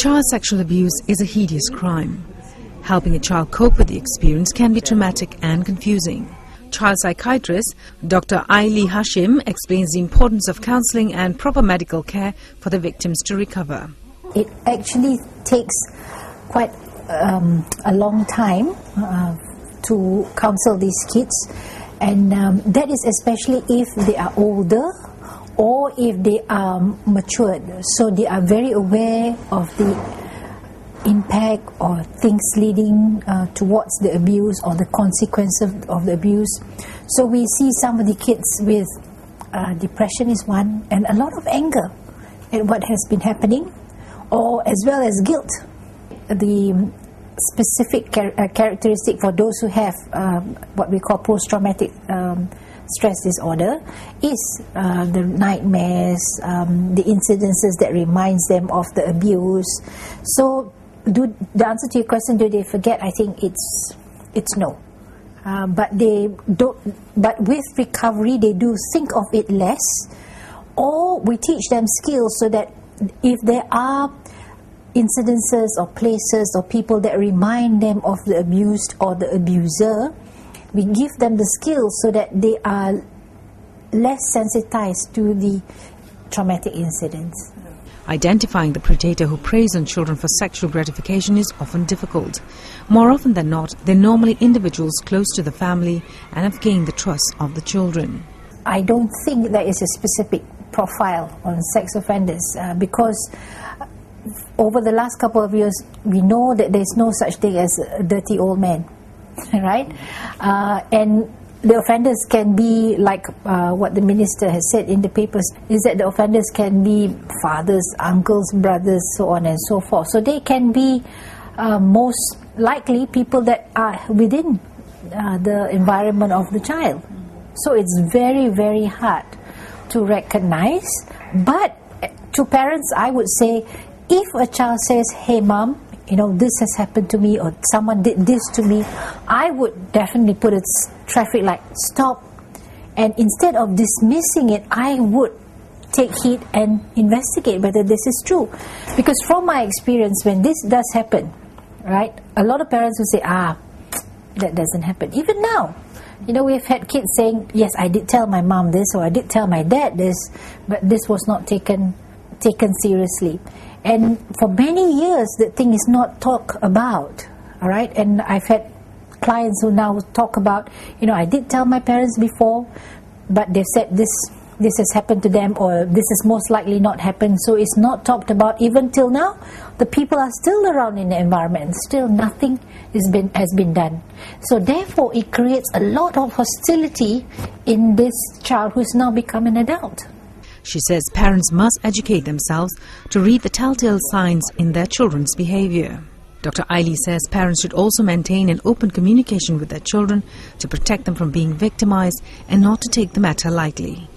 Child sexual abuse is a hideous crime. Helping a child cope with the experience can be traumatic and confusing. Child psychiatrist Dr Aili Hashim explains the importance of counselling and proper medical care for the victims to recover. It actually takes quite a long time to counsel these kids, and that is especially if they are older or if they are matured, so they are very aware of the impact or things leading towards the abuse or the consequences of the abuse. So we see some of the kids with depression is one, and a lot of anger at what has been happening, or as well as guilt. The specific characteristic for those who have what we call post-traumatic stress disorder is the nightmares, the incidences that reminds them of the abuse. So the answer to your question, do they forget? I think it's no. But they don't. But with recovery, they do think of it less, or we teach them skills so that if there are incidences or places or people that remind them of the abused or the abuser, we give them the skills so that they are less sensitized to the traumatic incidents. Identifying the predator who preys on children for sexual gratification is often difficult. More often than not, they're normally individuals close to the family and have gained the trust of the children. I don't think there is a specific profile on sex offenders because over the last couple of years, we know that there's no such thing as a dirty old man, right? And the offenders can be like what the minister has said in the papers, is that the offenders can be fathers, uncles, brothers, so on and so forth. So they can be most likely people that are within the environment of the child. So it's very, very hard to recognize. But to parents, I would say, if a child says, hey mom, you know, this has happened to me, or someone did this to me, I would definitely put a traffic light, stop. And instead of dismissing it, I would take heed and investigate whether this is true. Because from my experience, when this does happen, right, a lot of parents will say, that doesn't happen. Even now, you know, we've had kids saying, yes, I did tell my mom this, or I did tell my dad this, but this was not taken seriously. And for many years, the thing is not talked about, all right? And I've had clients who now talk about, you know, I did tell my parents before, but they've said this has happened to them, or this is most likely not happened, so it's not talked about even till now. The people are still around in the environment, and still nothing has been done. So therefore, it creates a lot of hostility in this child who's now become an adult. She says parents must educate themselves to read the telltale signs in their children's behavior. Dr. Aili says parents should also maintain an open communication with their children to protect them from being victimized and not to take the matter lightly.